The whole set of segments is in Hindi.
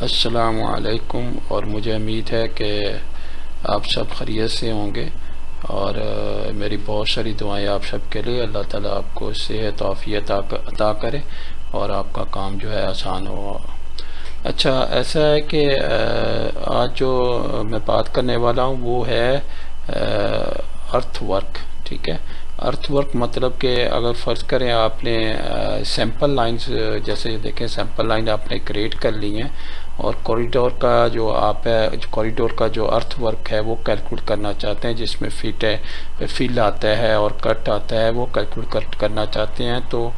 अस्सलामु अलैकुम। और मुझे उम्मीद है कि आप सब खैरियत से होंगे और मेरी बहुत सारी दुआएं आप सब के लिए। अल्लाह ताला आपको सेहत आफियत अता करे और आपका काम जो है आसान हो। अच्छा, ऐसा है कि आज जो मैं बात करने वाला हूँ वो है अर्थ वर्क। ठीक है, अर्थ वर्क मतलब कि अगर फ़र्ज़ करें आपने सैंपल लाइंस, जैसे देखें सैंपल लाइन आपने क्रिएट कर ली हैं और कॉरिडोर का जो आप है, कॉरिडोर का जो अर्थ वर्क है वो कैलकुलेट करना चाहते हैं, जिसमें फिल आता है और कट आता है, वो कैलकुलेट करना चाहते हैं। तो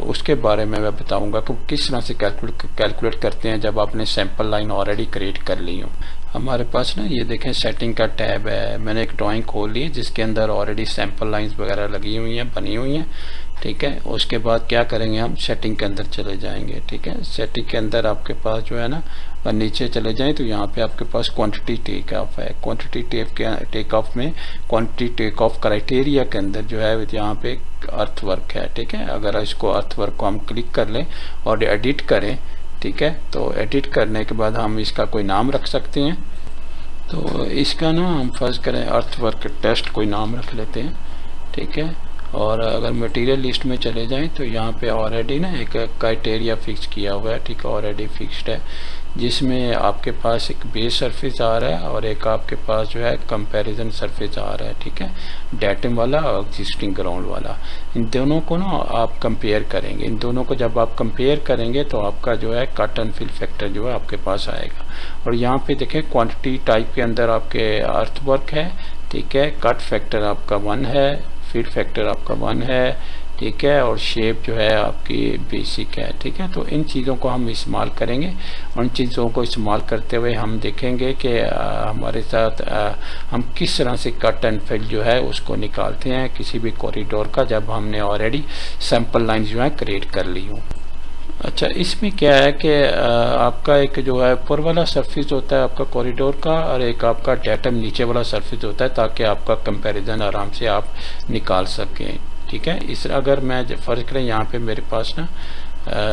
उसके बारे में मैं बताऊंगा कि किस तरह से कैलकुलेट करते हैं जब आपने सैंपल लाइन ऑलरेडी क्रिएट कर ली हो। हमारे पास ना ये देखें सेटिंग का टैब है, मैंने एक ड्राइंग खोल ली है जिसके अंदर ऑलरेडी सैंपल लाइंस वगैरह लगी हुई हैं, बनी हुई हैं। ठीक है, उसके बाद क्या करेंगे, हम सेटिंग के अंदर चले जाएंगे। ठीक है, सेटिंग के अंदर आपके पास जो है ना, और नीचे चले जाएं तो यहाँ पे आपके पास क्वांटिटी टेक ऑफ है। क्वांटिटी टेक ऑफ में क्वांटिटी टेक ऑफ क्राइटेरिया के अंदर जो है यहाँ पे अर्थ वर्क है। ठीक है, अगर इसको अर्थ वर्क को हम क्लिक कर लें और एडिट करें, ठीक है, तो एडिट करने के बाद हम इसका कोई नाम रख सकते हैं। तो इसका ना हम फर्स्ट करें अर्थ वर्क टेस्ट कोई नाम रख लेते हैं। ठीक है, और अगर मटेरियल लिस्ट में चले जाएं तो यहाँ पे ऑलरेडी ना एक क्राइटेरिया फिक्स किया हुआ है। ठीक है, ऑलरेडी फिक्स्ड है, जिसमें आपके पास एक बेस सरफेस आ रहा है और एक आपके पास जो है कंपैरिजन सरफेस आ रहा है। ठीक है, डेटम वाला और एग्जिस्टिंग ग्राउंड वाला, इन दोनों को ना आप कंपेयर करेंगे। इन दोनों को जब आप कंपेयर करेंगे तो आपका जो है कट एंड फिल फैक्टर जो है आपके पास आएगा। और यहाँ पे देखें क्वांटिटी टाइप के अंदर आपके अर्थ वर्क है। ठीक है, कट फैक्टर आपका 1 है, फिल फैक्टर आपका 1 है। ठीक है, और शेप जो है आपकी बेसिक है। ठीक है, तो इन चीज़ों को हम इस्तेमाल करेंगे और इन चीज़ों को इस्तेमाल करते हुए हम देखेंगे कि हमारे साथ हम किस तरह से कट एंड फिल जो है उसको निकालते हैं किसी भी कॉरिडोर का, जब हमने ऑलरेडी सैंपल लाइन जो है क्रिएट कर ली हो। अच्छा, इसमें क्या है कि आपका एक जो है ऊपर वाला सरफेस होता है आपका कॉरिडोर का, और एक आपका डेटम नीचे वाला सरफेस होता है, ताकि आपका कंपैरिजन आराम से आप निकाल सकें। ठीक है, इस अगर मैं फ़र्ज़ करें यहाँ पे मेरे पास ना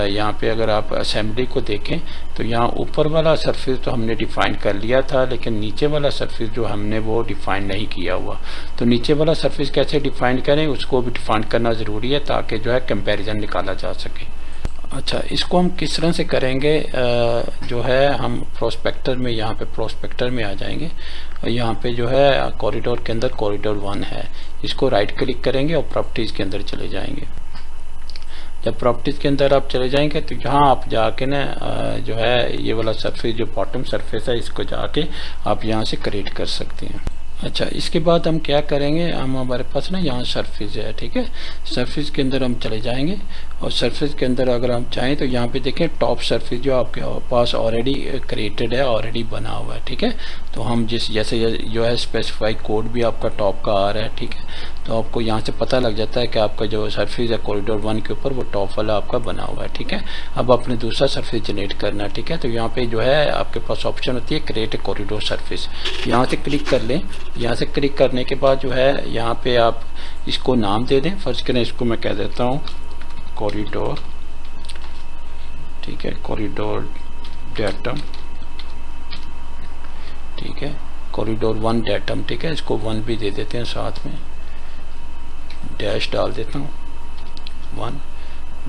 यहाँ पे अगर आप असेंबली को देखें तो यहाँ ऊपर वाला सरफेस तो हमने डिफ़ाइन कर लिया था, लेकिन नीचे वाला सरफेस जो हमने वो डिफ़ाइन नहीं किया हुआ। तो नीचे वाला सरफेस कैसे डिफ़ाइन करें, उसको भी डिफ़ाइन करना ज़रूरी है ताकि जो है कंपैरिजन निकाला जा सके। अच्छा, इसको हम किस तरह से करेंगे, जो है हम प्रोस्पेक्टर में, यहाँ पे प्रोस्पेक्टर में आ जाएंगे और यहाँ पे जो है कॉरिडोर के अंदर कॉरिडोर 1 है, इसको राइट क्लिक करेंगे और प्रॉपर्टीज़ के अंदर चले जाएंगे। जब प्रॉपर्टीज़ के अंदर आप चले जाएंगे तो यहाँ आप जाके ना जो है ये वाला सरफेस जो बॉटम सरफेस है, इसको जाके आप यहाँ से क्रिएट कर सकते हैं। अच्छा, इसके बाद हम क्या करेंगे, हम हमारे पास ना यहाँ सरफेस है। ठीक है, सरफेस के अंदर हम चले जाएंगे और सरफेस के अंदर अगर हम चाहें तो यहाँ पे देखें टॉप सरफेस जो आपके पास ऑलरेडी क्रिएटेड है, ऑलरेडी बना हुआ है। ठीक है, तो हम जैसे जो है स्पेसिफाई कोड भी आपका टॉप का आ रहा है। ठीक है, तो आपको यहाँ से पता लग जाता है कि आपका जो सरफेस है कॉरिडोर 1 के ऊपर वो टॉप वाला आपका बना हुआ है। ठीक है, अब आपने दूसरा सरफेस जनरेट करना है। ठीक है, तो यहाँ पे जो है आपके पास ऑप्शन होती है क्रिएट ए कॉरिडोर सरफेस, यहाँ से क्लिक कर लें। यहाँ से क्लिक करने के बाद जो है यहाँ पे आप इसको नाम दे दें। फर्स्ट करें, इसको मैं कह देता हूँ कॉरिडोर। ठीक है, कॉरिडोर डेटम। ठीक है, कॉरिडोर 1 डेटम। ठीक है, इसको 1 भी दे देते हैं, साथ में डैश डाल देता हूँ 1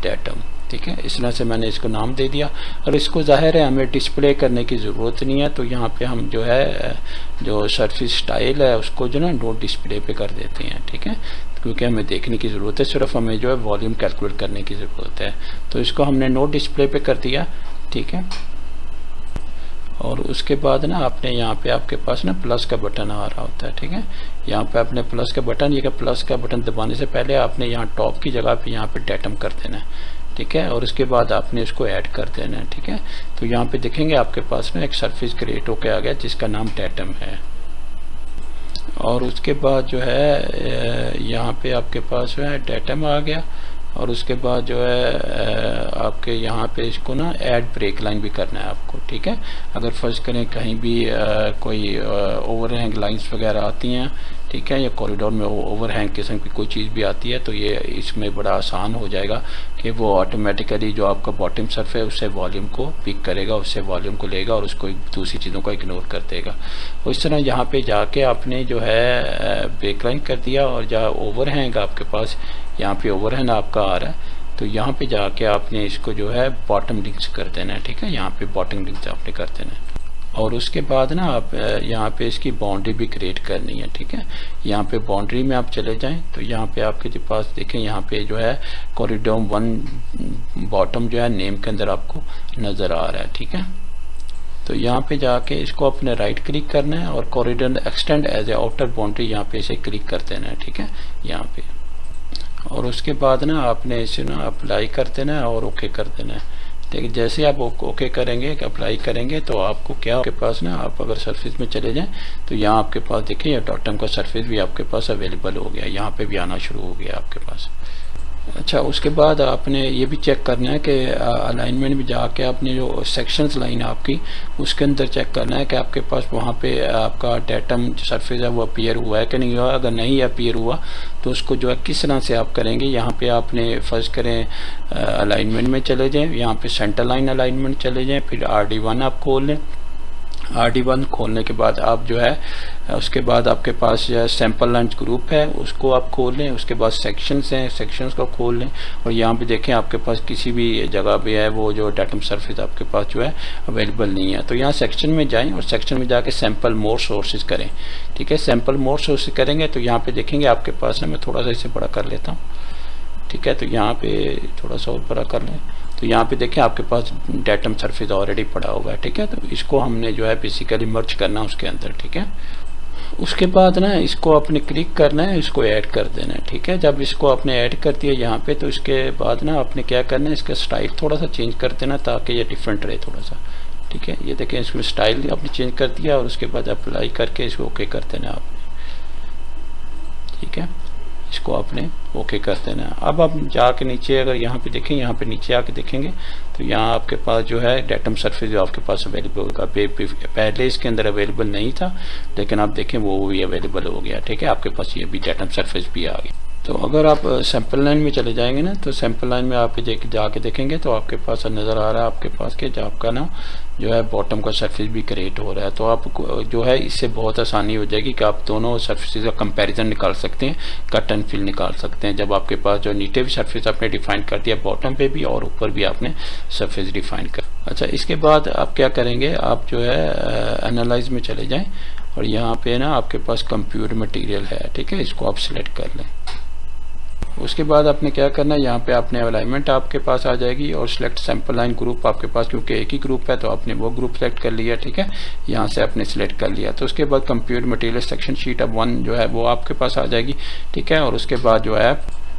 डेटम। ठीक है, इस तरह से मैंने इसको नाम दे दिया और इसको जाहिर है हमें डिस्प्ले करने की ज़रूरत नहीं है, तो यहाँ पे हम जो है जो सरफेस स्टाइल है उसको जो ना नोट डिस्प्ले पे कर देते हैं। ठीक है, क्योंकि हमें देखने की ज़रूरत है, सिर्फ हमें जो है वॉल्यूम कैलकुलेट करने की ज़रूरत है, तो इसको हमने नोट डिस्प्ले पे कर दिया। ठीक है, और उसके बाद ना आपने यहाँ पे आपके पास ना प्लस का बटन आ रहा होता है। ठीक है, यहाँ पे आपने प्लस का बटन, ये प्लस का बटन दबाने से पहले आपने यहाँ टॉप की जगह पे यहाँ पे डेटम कर देना है। ठीक है, और उसके बाद आपने इसको ऐड कर देना है। ठीक है, तो यहाँ पे देखेंगे आपके पास में एक सरफेस क्रिएट होकर आ गया जिसका नाम डेटम है। और उसके बाद जो है यहाँ पे आपके पास जो है डेटम आ गया और उसके बाद जो है आपके यहाँ पे इसको ना ऐड ब्रेक लाइन भी करना है आपको। ठीक है, अगर फर्ज करें कहीं भी कोई ओवरहैंग लाइंस वगैरह आती हैं ठीक है। या कॉरिडोर में ओवरहैंग किस्म की कोई चीज़ भी आती है तो ये इसमें बड़ा आसान हो जाएगा कि वो ऑटोमेटिकली जो आपका बॉटम सर्फ है उससे वॉल्यूम को पिक करेगा, उससे वॉल्यूम को लेगा और उसको दूसरी चीज़ों को इग्नोर कर देगा। और इस तरह यहाँ पे जाके आपने जो है बेकलाइन कर दिया और जहाँ ओवरहैंग आपके पास यहाँ पे ओवरहैंग आपका आ रहा है तो यहाँ पे जाके आपने इसको जो है बॉटम लिंक्स कर देना है। ठीक है, यहाँ पे बॉटम लिंक्स आपने कर देना है और उसके बाद ना आप यहाँ पे इसकी बाउंड्री भी क्रिएट करनी है। ठीक है, यहाँ पे बाउंड्री में आप चले जाएं तो यहाँ पे आपके पास देखें यहाँ पे जो है कॉरिडोर 1 बॉटम जो है नेम के अंदर आपको नज़र आ रहा है। ठीक है, तो यहाँ पे जाके इसको अपने राइट क्लिक करना है और corridor extend as a outer boundary यहाँ पे इसे क्लिक कर देना है। ठीक है, यहाँ पे और उसके बाद ना आपने इसे ना अप्लाई कर देना है और ओके कर देना है। देखिए जैसे आप ओके करेंगे, अप्लाई करेंगे तो आपको क्या आपके पास ना आप अगर सरफेस में चले जाएं तो यहाँ आपके पास देखिए ये डॉटम का सरफेस भी आपके पास अवेलेबल हो गया, यहाँ पे भी आना शुरू हो गया आपके पास। अच्छा, उसके बाद आपने ये भी चेक करना है कि अलाइनमेंट में जाके आपने जो सेक्शंस लाइन आपकी उसके अंदर चेक करना है कि आपके पास वहाँ पे आपका डेटम सरफेस है वो अपीयर हुआ है कि नहीं हुआ। अगर नहीं अपीयर हुआ तो उसको जो है किस तरह से आप करेंगे, यहाँ पे आपने फर्स्ट करें अलाइनमेंट में चले जाएँ, यहाँ पे सेंटर लाइन अलाइनमेंट चले जाएँ, फिर RD1 आप खोल लें। RD1 खोलने के बाद आप जो है उसके बाद आपके पास जो है सैंपल लाइन ग्रुप है उसको आप खोल लें। उसके बाद सेक्शंस हैं, सेक्शंस को खोल लें और यहाँ पे देखें आपके पास किसी भी जगह पे है वो जो डेटम सरफेस आपके पास जो है अवेलेबल नहीं है। तो यहाँ सेक्शन में जाएं और सेक्शन में जाके सैंपल मोर सोर्सेज करें। ठीक है, सैंपल मोर सोर्सेज करेंगे तो यहाँ पे देखेंगे आपके पास ना, मैं थोड़ा सा इसे बड़ा कर लेता हूँ। ठीक है, तो यहाँ पे थोड़ा सा और बड़ा कर लें तो यहाँ पे देखें आपके पास डेटम सरफेस ऑलरेडी पड़ा हुआ है। ठीक है, तो इसको हमने जो है बेसिकली मर्ज करना उसके अंदर। ठीक है, उसके बाद ना इसको अपने क्लिक करना है, इसको ऐड कर देना है। ठीक है, जब इसको आपने ऐड कर दिया यहाँ पे तो इसके बाद ना आपने क्या करना है, इसका स्टाइल थोड़ा सा चेंज कर देना ताकि ये डिफरेंट रहे थोड़ा सा। ठीक है, ये देखें इसमें स्टाइल आपने चेंज कर दिया और उसके बाद अप्लाई करके इसको ओके कर देना आपने। ठीक है, इसको आपने ओके कर देना है। अब आप जाके नीचे अगर यहाँ पे देखें, यहाँ पे नीचे आके देखेंगे तो यहाँ आपके पास जो है डेटम सरफेस जो आपके पास अवेलेबल होगा, पहले इसके अंदर अवेलेबल नहीं था लेकिन आप देखें वो भी अवेलेबल हो गया। ठीक है, आपके पास ये भी डेटम सरफेस भी आ गया। तो अगर आप सैंपल लाइन में चले जाएंगे ना तो सैंपल लाइन में आप जाके देखेंगे तो आपके पास नज़र आ रहा है आपके पास कि जो आपका ना जो है बॉटम का सरफेस भी क्रिएट हो रहा है। तो आप जो है इससे बहुत आसानी हो जाएगी कि आप दोनों सरफेस का कंपैरिजन निकाल सकते हैं, कट एंड फिल निकाल सकते हैं। जब आपके पास जो नीचे भी सरफेस आपने डिफाइन कर दिया बॉटम पे भी और ऊपर भी आपने सरफेस डिफाइन कर। अच्छा, इसके बाद आप क्या करेंगे, आप जो है एनालाइज में चले जाएँ और यहाँ पे ना आपके पास कंप्यूट मटीरियल है। ठीक है, इसको आप सिलेक्ट कर लें। उसके बाद आपने क्या करना है, यहाँ पे आपने अलाइनमेंट आपके पास आ जाएगी और सिलेक्ट सैंपल लाइन ग्रुप आपके पास क्योंकि एक ही ग्रुप है तो आपने वो ग्रुप सेलेक्ट कर लिया। ठीक है, यहाँ से आपने सिलेक्ट कर लिया। तो उसके बाद कंप्यूट मटेरियल सेक्शन शीट अब 1 जो है वो आपके पास आ जाएगी। ठीक है, और उसके बाद जो है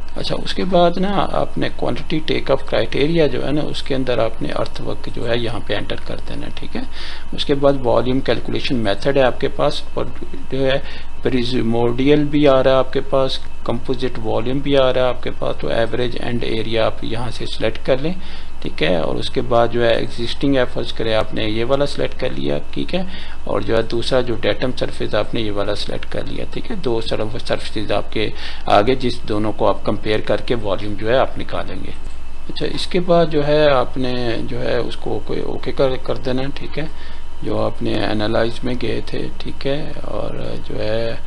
अच्छा, उसके बाद ना आपने क्वांटिटी टेक ऑफ क्राइटेरिया जो है ना उसके अंदर आपने अर्थवर्क जो है यहाँ पे एंटर कर देना। ठीक है, उसके बाद वॉल्यूम कैलकुलेशन मेथड है आपके पास और जो है प्रिमोर्डियल भी आ रहा है आपके पास, कंपोजिट वॉल्यूम भी आ रहा है आपके पास। तो एवरेज एंड एरिया आप यहाँ से सिलेक्ट कर लें। ठीक है, और उसके बाद जो है एग्जिस्टिंग एफर्ट्स करें आपने ये वाला सिलेक्ट कर लिया। ठीक है, और जो है दूसरा जो डेटम सरफेस आपने ये वाला सिलेक्ट कर लिया। ठीक है, दो सरफेस आपके आगे जिस दोनों को आप कंपेयर करके वॉल्यूम जो है आप निकालेंगे। अच्छा, इसके बाद जो है आपने जो है उसको ओके कर देना। ठीक है, जो आपने एनालाइज में गए थे। ठीक है, और जो है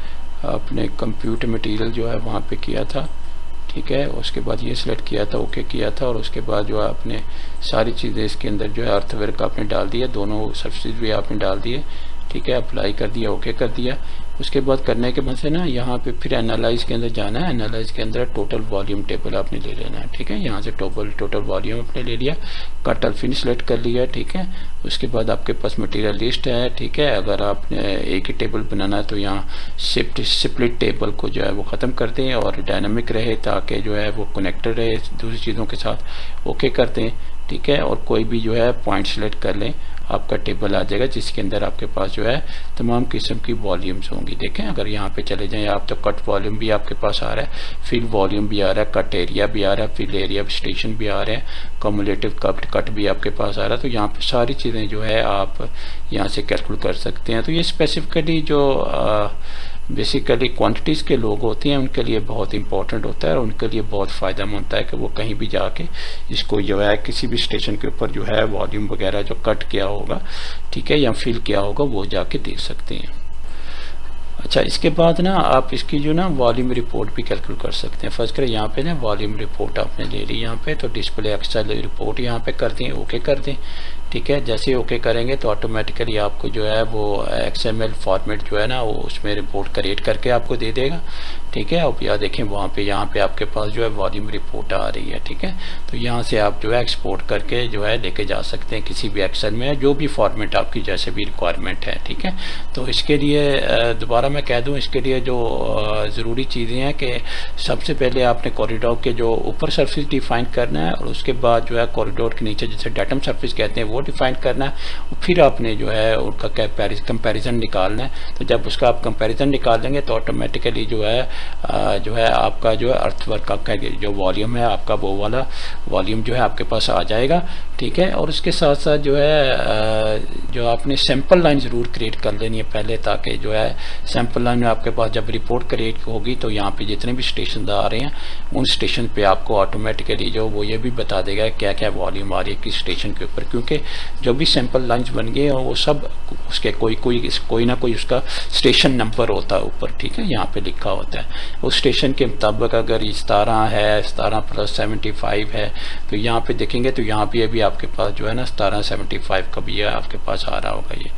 आपने कंप्यूट मटेरियल जो है वहाँ पे किया था। ठीक है, उसके बाद ये सिलेक्ट किया था, ओके किया था और उसके बाद जो है आपने सारी चीज़ें इसके अंदर जो है अर्थवर्क आपने डाल दिया, दोनों सरफेस भी आपने डाल दिए। ठीक है, अप्लाई कर दिया, ओके कर दिया। उसके बाद करने के बाद से ना यहाँ पे फिर एनालाइज के अंदर जाना है। एनालाइज के अंदर टोटल वॉल्यूम टेबल आपने ले लेना है। ठीक है, यहाँ से टोटल वॉल्यूम आपने ले लिया, कट और फिन सेलेक्ट कर लिया। ठीक है, उसके बाद आपके पास मटेरियल लिस्ट है। ठीक है, अगर आपने एक ही टेबल बनाना है तो यहाँ स्प्लिट टेबल को जो है वो ख़त्म कर दें और डायनामिक रहे ताकि जो है वो कनेक्टेड रहे दूसरी चीज़ों के साथ। ओके कर दें। ठीक है, और कोई भी जो है पॉइंट सेलेक्ट कर लें, आपका टेबल आ जाएगा जिसके अंदर आपके पास जो है तमाम किस्म की वॉल्यूम्स होंगी। देखें अगर यहाँ पे चले जाएं आप तो कट वॉल्यूम भी आपके पास आ रहा है, फिल वॉल्यूम भी आ रहा है, कट एरिया भी आ रहा है, फिल एरिया स्टेशन भी आ रहे हैं, कम्युलेटिव कट भी आपके पास आ रहा है। तो यहाँ पे सारी चीज़ें जो है आप यहाँ से कैलकुलेट कर सकते हैं। तो ये स्पेसिफिकली जो बेसिकली क्वांटिटीज़ के लोग होते हैं, उनके लिए बहुत इंपॉर्टेंट होता है और उनके लिए बहुत फ़ायदेमंद होता है कि वो कहीं भी जाके इसको जो है किसी भी स्टेशन के ऊपर जो है वॉल्यूम वगैरह जो कट किया होगा, ठीक है, या फिल किया होगा, वो जाके देख सकते हैं। अच्छा, इसके बाद ना आप इसकी जो ना वॉल्यूम रिपोर्ट भी कैलकुलेट कर सकते हैं। फर्स्ट करें यहाँ पे ना वॉल्यूम रिपोर्ट आपने ले ली यहाँ पे, तो डिस्प्ले एक्सेल रिपोर्ट यहाँ पे कर दें, ओके कर दें, ठीक है। जैसे ही ओके करेंगे तो ऑटोमेटिकली आपको जो है वो XML फॉर्मेट जो है ना वो उसमें रिपोर्ट क्रिएट करके आपको दे देगा, ठीक है। अब यहाँ देखें वहाँ पे यहाँ पे आपके पास जो है वॉल्यूम रिपोर्ट आ रही है, ठीक है। तो यहाँ से आप जो है एक्सपोर्ट करके जो है लेके जा सकते हैं किसी भी एक्सेल में, जो भी फॉर्मेट आपकी जैसे भी रिक्वायरमेंट है, ठीक है। तो इसके लिए दोबारा मैं कह दूँ, इसके लिए जो ज़रूरी चीज़ें हैं कि सबसे पहले आपने कॉरिडोर के जो ऊपर सर्फिस डिफाइन करना है और उसके बाद जो है कॉरिडोर के नीचे जैसे डाटम सर्फिस कहते हैं वो डिफाइन करना है। फिर आपने जो है उनका कंपैरिजन निकालना है। तो जब उसका आप कंपैरिजन निकाल देंगे तो ऑटोमेटिकली जो है आपका जो है अर्थवर्क का जो वॉल्यूम है आपका वो वाला वॉल्यूम जो है आपके पास आ जाएगा, ठीक है। और उसके साथ साथ जो है जो आपने सैंपल लाइन ज़रूर क्रिएट कर लेनी है पहले, ताकि जो है सैंपल लाइन में आपके पास जब रिपोर्ट क्रिएट होगी तो यहाँ पे जितने भी स्टेशन आ रहे हैं उन स्टेशन पे आपको ऑटोमेटिकली जो वो ये भी बता देगा क्या क्या वॉल्यूम आ रही है किस स्टेशन के ऊपर, क्योंकि जो भी सैंपल लाइन्स बन गए वो सब उसके कोई ना कोई उसका स्टेशन नंबर होता है ऊपर, ठीक है, यहाँ पे लिखा होता है। उस स्टेशन के मुताबिक अगर 17 है, 17+75 है, तो यहाँ पे देखेंगे तो यहाँ पे भी आपके पास जो है ना 1775 का भी है आपके पास आ रहा होगा ये,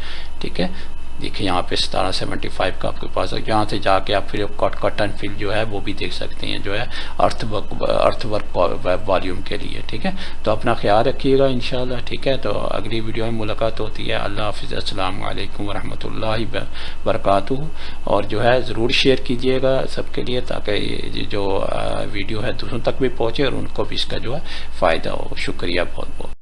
ठीक है। देखिए यहाँ पे 1775 का आपके पास है। यहाँ से जाके आप फिर कट एंड फिल जो है वो भी देख सकते हैं जो है अर्थवर्क वॉल्यूम के लिए, ठीक है। तो अपना ख्याल रखिएगा इंशाल्लाह, ठीक है। तो अगली वीडियो में मुलाकात होती है। अल्लाह हाफिज़, अस्सलाम वालेकुम वरहमतुल्लाहि वबरकातुहू। और जो है ज़रूर शेयर कीजिएगा सबके लिए ताकि जो वीडियो है दूसरों तक भी पहुँचे और उनको भी इसका जो है फ़ायदा हो। शुक्रिया बहुत बहुत।